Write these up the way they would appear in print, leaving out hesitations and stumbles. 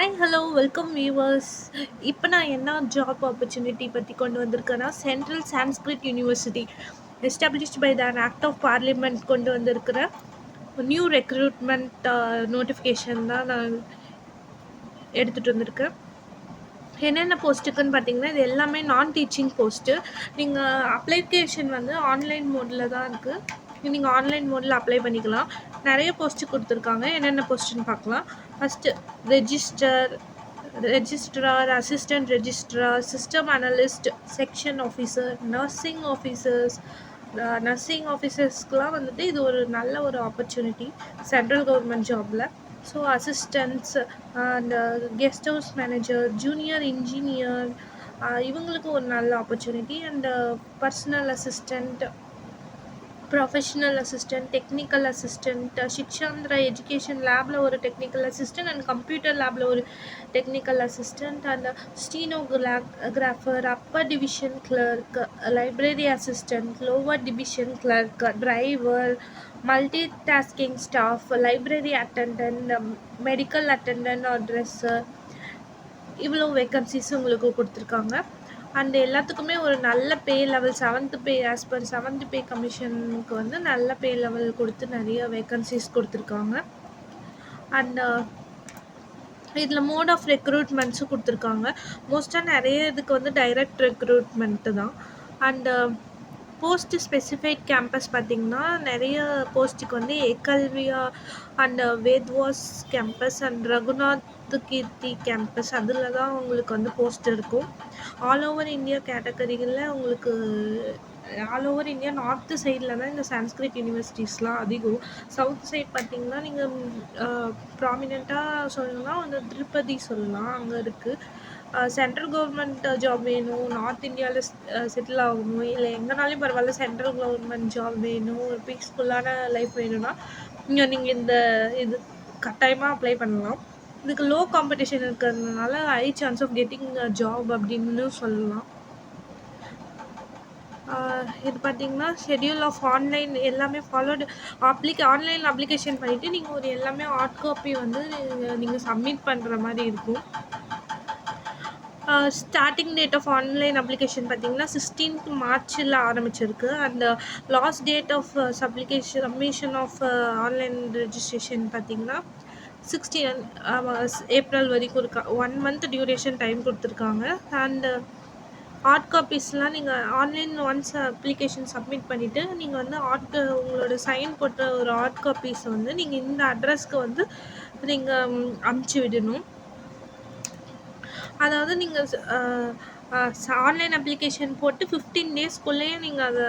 Hi hello welcome viewers. இப்போ நான் என்ன ஜாப் ஆப்பர்ச்சுனிட்டி பற்றி கொண்டு வந்திருக்கேன்னா, Central Sanskrit University established by the act of parliament கொண்டு வந்திருக்கிற நியூ ரெக்ரூட்மெண்ட் நோட்டிஃபிகேஷன் தான் நான் எடுத்துகிட்டு வந்திருக்கேன். என்னென்ன போஸ்ட்டுக்குன்னு பார்த்தீங்கன்னா, இது எல்லாமே நான் டீச்சிங் போஸ்ட்டு. நீங்கள் அப்ளிகேஷன் வந்து ஆன்லைன் மோடில் தான் இருக்குது. நீங்கள் ஆன்லைன் மோடில் அப்ளை பண்ணிக்கலாம். நிறைய போஸ்ட்டு கொடுத்துருக்காங்க. என்னென்ன போஸ்ட்டுன்னு பார்க்கலாம். First registrar, assistant registrar, system analyst, section officer, nursing officers. Nursing ஆஃபீஸர்ஸ்க்குலாம் வந்துட்டு இது ஒரு நல்ல ஒரு ஆப்பர்ச்சுனிட்டி சென்ட்ரல் கவர்மெண்ட் ஜாபில். So assistants and guest house manager, junior engineer, இவங்களுக்கு ஒரு நல்ல opportunity. And personal assistant, professional assistant, technical assistant, சிக்ஷாந்திரா எஜுகேஷன் லேபில் ஒரு டெக்னிக்கல் அசிஸ்டண்ட் அண்ட் கம்ப்யூட்டர் லேபில் ஒரு technical assistant and stenographer, upper division clerk, library assistant, lower division clerk, driver, multi tasking staff, library attendant, medical attendant or dresser. இவ்வளோ vacancies உங்களுக்கு கொடுத்துருக்காங்க. And எல்லாத்துக்குமே ஒரு நல்ல pay level, 7th pay as per 7th pay கமிஷனுக்கு வந்து நல்ல pay level கொடுத்து நிறைய வேக்கன்சிஸ் கொடுத்துருக்காங்க. அண்ட் இதில் மோட் ஆஃப் ரெக்ரூட்மெண்ட்ஸும் கொடுத்துருக்காங்க. மோஸ்ட்டாக நிறைய இதுக்கு வந்து டைரக்ட் ரெக்ரூட்மெண்ட்டு தான். அண்டு போஸ்ட்டு ஸ்பெசிஃபைட் கேம்பஸ் பார்த்திங்கன்னா, நிறைய போஸ்ட்டுக்கு வந்து Eklavya and Vedvyas campus and Raghunath Kirti campus, அதில் தான் உங்களுக்கு வந்து போஸ்ட் இருக்கும். ஆல் ஓவர் இந்தியா கேட்டகரிகளில் உங்களுக்கு ஆல் ஓவர் இந்தியா நார்த்து சைடில் தான் இந்த சான்ஸ்கிரிட் யூனிவர்சிட்டிஸ்லாம் அதிகம். சவுத் சைட் பார்த்திங்கன்னா நீங்கள் ப்ராமினெண்ட்டாக சொல்லணும்னா வந்து திருப்பதி சொல்லலாம், அங்கே இருக்குது. சென்ட்ரல் கவர்மெண்ட் ஜாப் வேணும், நார்த் இந்தியாவில் செட்டில் ஆகணும், இல்லை எங்கேனாலும் பரவாயில்ல, சென்ட்ரல் கவர்மெண்ட் ஜாப் வேணும், ஒரு பீஸ்ஃபுல்லான லைஃப் வேணும்னா நீங்கள் இந்த இது கட்டாயமாக அப்ளை பண்ணலாம். இதுக்கு லோ காம்படிஷன் இருக்கிறதுனால high chance of getting job அப்படின்னு சொல்லலாம். இது பார்த்திங்கன்னா ஷெட்யூல் ஆஃப் ஆன்லைன் எல்லாமே ஃபாலோடு. ஆன்லைன் அப்ளிகேஷன் பண்ணிவிட்டு நீங்கள் ஒரு எல்லாமே ஹார்ட் காப்பி வந்து நீங்கள் சப்மிட் பண்ணுற மாதிரி இருக்கும். Starting date of online application பார்த்திங்கன்னா 16th மார்ச்சில் ஆரம்பிச்சிருக்கு. And last date of submission of online registration பார்த்திங்கன்னா 16 ஏப்ரல் வரைக்கும் இருக்கா. 1 month டியூரேஷன் டைம் கொடுத்துருக்காங்க. அண்டு ஹார்ட் காப்பீஸ்லாம் நீங்கள் ஆன்லைன் ஒன்ஸ் அப்ளிகேஷன் சப்மிட் பண்ணிவிட்டு நீங்கள் வந்து உங்களோட சைன் போட்ட ஒரு ஹார்ட் காப்பீஸ் வந்து நீங்கள் இந்த அட்ரஸ்க்கு வந்து நீங்கள் அனுப்பிச்சி விடணும். அதாவது நீங்கள் ஆன்லைன் அப்ளிகேஷன் போட்டு 15 டேஸ்க்குள்ளேயே நீங்கள் அதை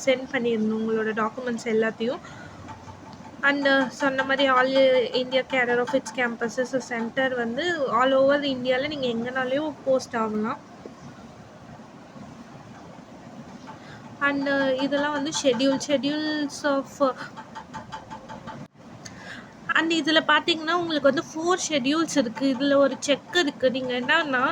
சென்ட் பண்ணிடணும் உங்களோட டாக்குமெண்ட்ஸ் எல்லாத்தையும். அண்டு சொன்ன மாதிரி all India cadre of its campuses center வந்து ஆல் ஓவர் இந்தியாவில் நீங்கள் எங்கேனாலையும் போஸ்ட் ஆகலாம். அண்டு இதெல்லாம் வந்து ஷெட்யூல்ஸ் ஆஃப் அண்ட் இதில் பார்த்தீங்கன்னா உங்களுக்கு வந்து 4 ஷெட்யூல்ஸ் இருக்குது. இதில் ஒரு செக் இருக்குது. நீங்கள் என்னன்னா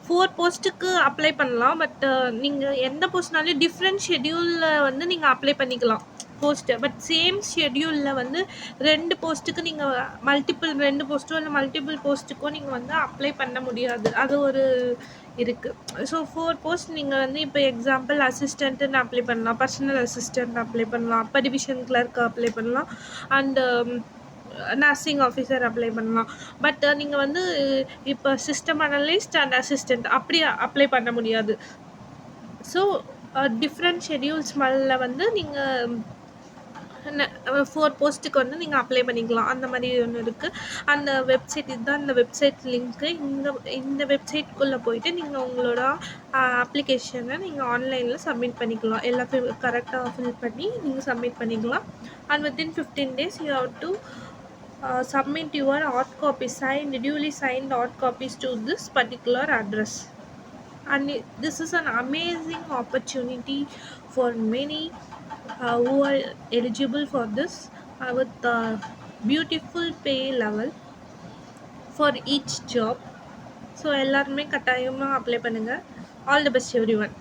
4 போஸ்ட்டுக்கு அப்ளை பண்ணலாம். பட் நீங்கள் எந்த போஸ்ட்னாலையும் டிஃப்ரெண்ட் ஷெட்யூலில் வந்து நீங்கள் அப்ளை பண்ணிக்கலாம் போஸ்ட்டு. பட் சேம் ஷெட்யூலில் வந்து 2 போஸ்ட்டுக்கு நீங்கள் 2 போஸ்ட்டோ இல்லை மல்டிபிள் போஸ்ட்டுக்கோ நீங்கள் வந்து அப்ளை பண்ண முடியாது. அது ஒரு இருக்குது. ஸோ 4 போஸ்ட் நீங்கள் வந்து இப்போ எக்ஸாம்பிள் அசிஸ்டண்ட்டுன்னு அப்ளை பண்ணலாம், பர்சனல் அசிஸ்டண்ட் அப்ளை பண்ணலாம், அப்பர் டிவிஷன் கிளர்க் அப்ளை பண்ணலாம், அண்டு நர்சிங் ஆஃபீஸர் அப்ளை பண்ணலாம். பட் நீங்கள் வந்து இப்போ சிஸ்டம் அனலிஸ்ட் அண்ட் அசிஸ்டண்ட் அப்படி அப்ளை பண்ண முடியாது. ஸோ டிஃப்ரெண்ட் ஷெட்யூல்ஸ் மேலே வந்து நீங்கள் 4 போஸ்ட்டுக்கு வந்து நீங்கள் அப்ளை பண்ணிக்கலாம். அந்த மாதிரி ஒன்று இருக்குது. அந்த வெப்சைட் இதுதான் இந்த வெப்சைட் லிங்க்கு. இந்த வெப்சைட்குள்ளே போயிட்டு நீங்கள் உங்களோட அப்ளிகேஷனை நீங்கள் ஆன்லைனில் சப்மிட் பண்ணிக்கலாம். எல்லாம் கரெக்டாக ஃபில் பண்ணி நீங்கள் சப்மிட் பண்ணிக்கலாம். And within 15 days you have to submit your hard copies, duly signed hard copies to this particular address. And this is an amazing opportunity for many who are eligible for this with beautiful pay level for each job. So எல்லாருமே கட்டாயமாக apply பண்ணுங்கள். All the best everyone.